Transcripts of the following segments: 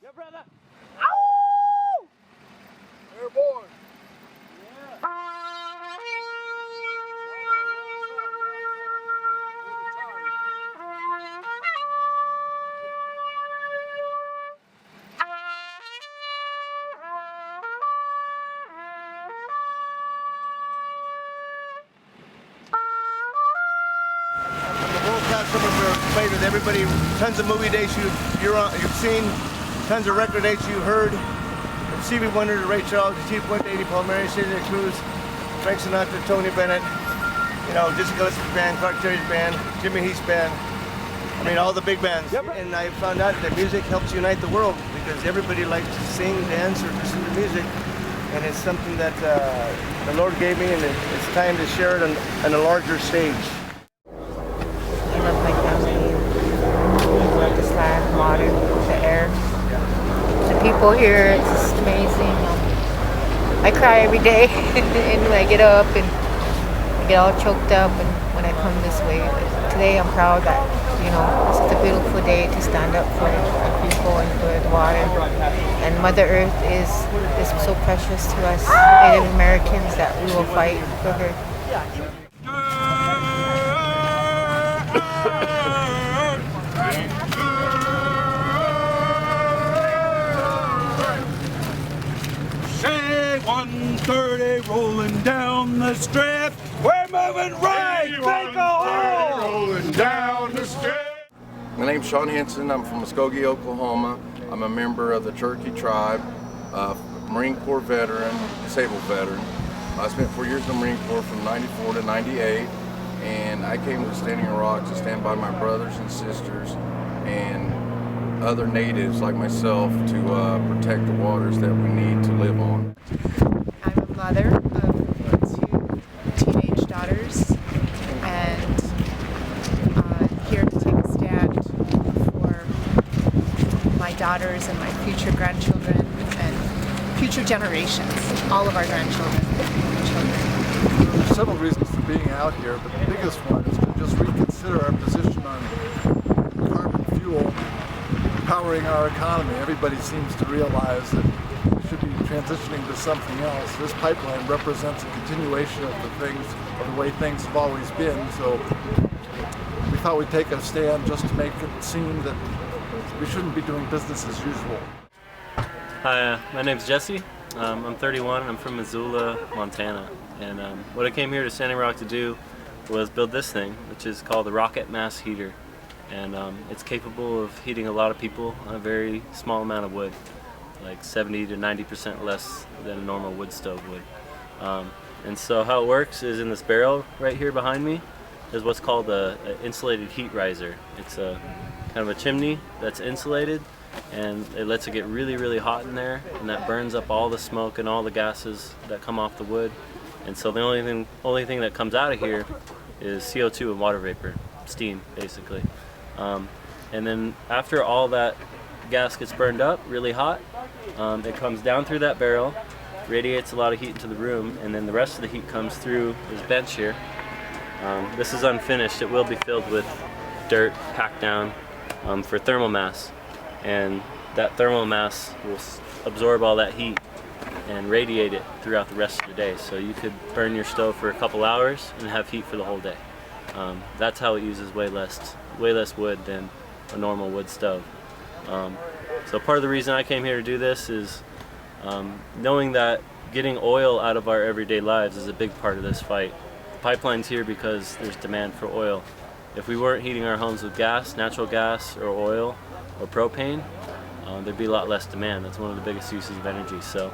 Yeah, brother. Ow! Airborne. Played with everybody, tons of movie dates you've seen, tons of record dates you've heard. From Stevie Wonder to Ray Charles, to Chief Puente, Eddie Palmieri, Celia Cruz, Frank Sinatra, Tony Bennett, you know, Dizzy Gillespie's band, Clark Terry's band, Jimmy Heath's band. I mean, all the big bands. Yep. And I found out that music helps unite the world because everybody likes to sing, dance, or listen to music. And it's something that the Lord gave me, and it's time to share it on a larger stage. I love my family, I love this land, water, the air, the people here. It's just amazing. I cry every day, and when I get up and I get all choked up, and when I come this way. But today I'm proud that this is a beautiful day to stand up for the people and for the water. And Mother Earth is so precious to us Native Americans that we will fight for her. Say 130 rolling down the strip. We're moving right. Make a hole. Rolling down the strip. My name's Sean Henson. I'm from Muskogee, Oklahoma. I'm a member of the Cherokee Tribe, Marine Corps veteran, disabled veteran. I spent 4 years in the Marine Corps from 94 to 98, and I came to Standing Rock to stand by my brothers and sisters and other natives like myself to protect the waters that we need to live on. I'm a mother of 2 teenage daughters, and here to take a stand for my daughters and my future grandchildren and future generations, all of our grandchildren and children. There's several reasons for being out here, but the biggest one is to just reconsider our position on carbon fuel powering our economy. Everybody seems to realize that we should be transitioning to something else. This pipeline represents a continuation of the way things have always been, so we thought we'd take a stand just to make it seem that we shouldn't be doing business as usual. Hi, my name's Jesse. I'm 31 and I'm from Missoula, Montana. And what I came here to Standing Rock to do was build this thing, which is called the Rocket Mass Heater. And it's capable of heating a lot of people on a very small amount of wood, like 70 to 90% less than a normal wood stove would. And so how it works is in this barrel right here behind me is what's called an insulated heat riser. It's a kind of a chimney that's insulated, and it lets it get really, really hot in there, and that burns up all the smoke and all the gases that come off the wood. And so the only thing that comes out of here is CO2 and water vapor, steam basically. And then after all that gas gets burned up really hot, it comes down through that barrel, radiates a lot of heat into the room, and then the rest of the heat comes through this bench here. This is unfinished. It will be filled with dirt packed down for thermal mass, and that thermal mass will absorb all that heat and radiate it throughout the rest of the day. So you could burn your stove for a couple hours and have heat for the whole day. That's how it uses way less wood than a normal wood stove. So part of the reason I came here to do this is knowing that getting oil out of our everyday lives is a big part of this fight. The pipeline's here because there's demand for oil. If we weren't heating our homes with gas, natural gas or oil or propane, there'd be a lot less demand. That's one of the biggest uses of energy. So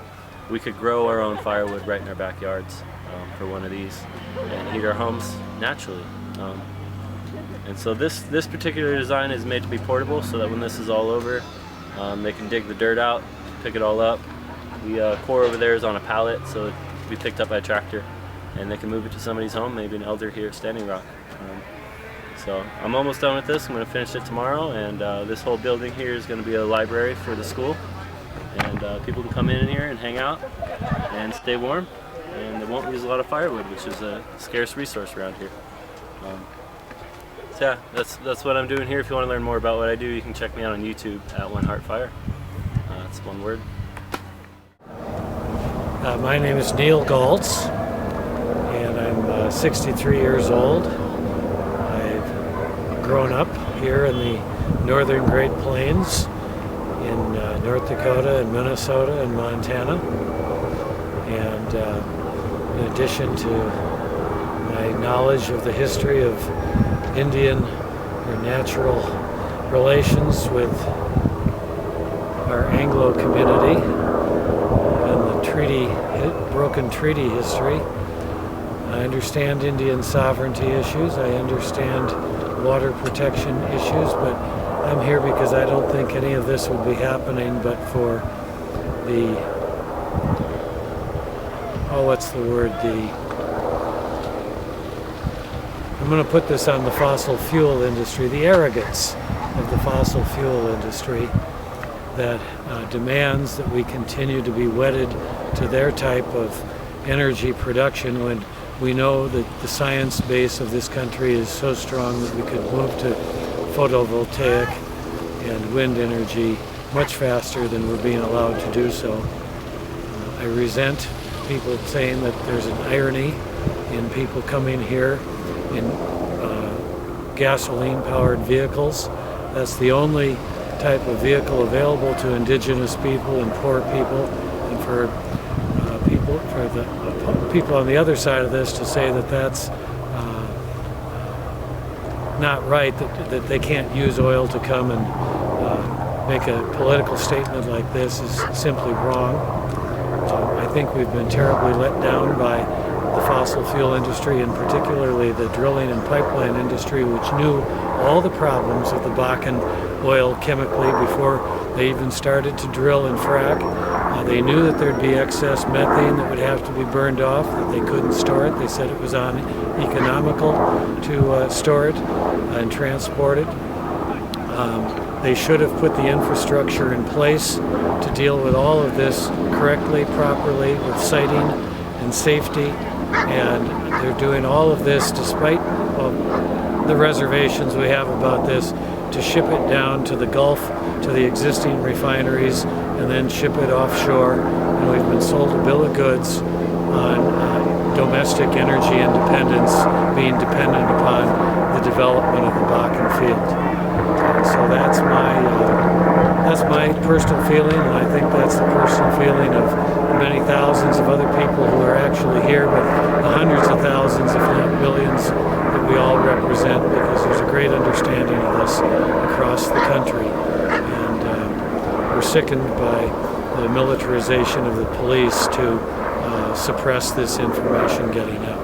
we could grow our own firewood right in our backyards for one of these and heat our homes naturally. And so this particular design is made to be portable so that when this is all over, they can dig the dirt out, pick it all up. The core over there is on a pallet, so it can be picked up by a tractor, and they can move it to somebody's home, maybe an elder here at Standing Rock. So I'm almost done with this. I'm going to finish it tomorrow, and this whole building here is going to be a library for the school, and people can come in here and hang out and stay warm, and they won't use a lot of firewood, which is a scarce resource around here. So yeah, that's what I'm doing here. If you want to learn more about what I do, you can check me out on YouTube at One Heart Fire. That's one word. My name is Neil Galtz, and I'm 63 years old. I've grown up here in the northern Great Plains in North Dakota and Minnesota and Montana. And in addition to my knowledge of the history of Indian or natural relations with our Anglo community and the broken treaty history, I understand Indian sovereignty issues, I understand water protection issues, but I'm here because I don't think any of this would be happening but for the, I'm going to put this on the fossil fuel industry, the arrogance of the fossil fuel industry that demands that we continue to be wedded to their type of energy production when we know that the science base of this country is so strong that we could move to photovoltaic and wind energy much faster than we're being allowed to do so. I resent people saying that there's an irony in people coming here in gasoline-powered vehicles. That's the only type of vehicle available to indigenous people and poor people, and for the people on the other side of this to say that that's not right, that they can't use oil to come and make a political statement like this is simply wrong. I think we've been terribly let down by the fossil fuel industry, and particularly the drilling and pipeline industry, which knew all the problems of the Bakken oil chemically before they even started to drill and frack. They knew that there'd be excess methane that would have to be burned off, that they couldn't store it. They said it was uneconomical to store it and transport it. They should have put the infrastructure in place to deal with all of this correctly, properly, with siting and safety, and they're doing all of this despite the reservations we have about this, to ship it down to the Gulf, to the existing refineries, and then ship it offshore. And we've been sold a bill of goods on domestic energy independence being dependent upon the development of the Bakken field. So that's my personal feeling, and I think that's the personal feeling of many thousands of other people who are actually here, but the hundreds of thousands, if not millions, that we all represent, because there's a great understanding of this across the country. And we're sickened by the militarization of the police to suppress this information getting out.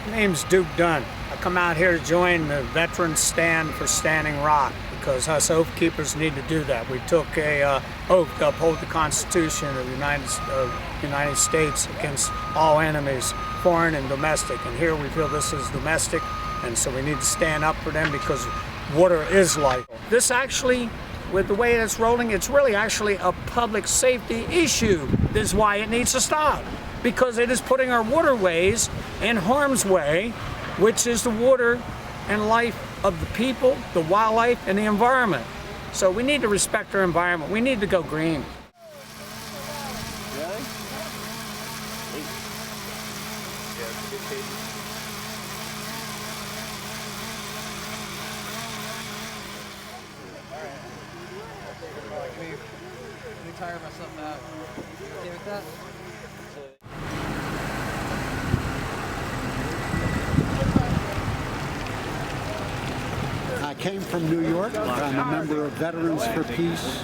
My name's Duke Dunn. I come out here to join the Veterans Stand for Standing Rock because us oath keepers need to do that. We took a oath to uphold the Constitution of the United States against all enemies, foreign and domestic. And here we feel this is domestic, and so we need to stand up for them because water is life. This actually, with the way it's rolling, it's really actually a public safety issue. This is why it needs to stop, because it is putting our waterways in harm's way, which is the water and life of the people, the wildlife, and the environment. So we need to respect our environment. We need to go green. Let me tire myself out. You okay with that? I came from New York. I'm a member of Veterans for Peace,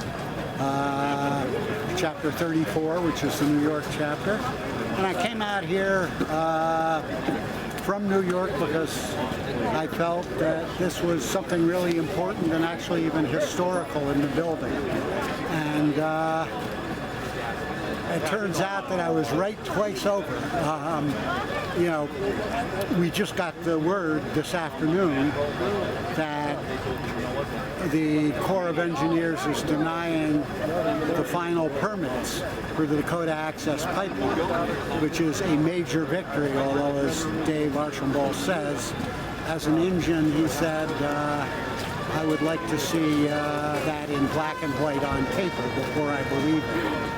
Chapter 34, which is the New York chapter. And I came out here from New York because I felt that this was something really important and actually even historical in the building. And it turns out that I was right twice over. You know, we just got the word this afternoon that the Corps of Engineers is denying the final permits for the Dakota Access Pipeline, which is a major victory, although, as Dave Archambault says, as an Indian, he said, I would like to see that in black and white on paper before I believe it.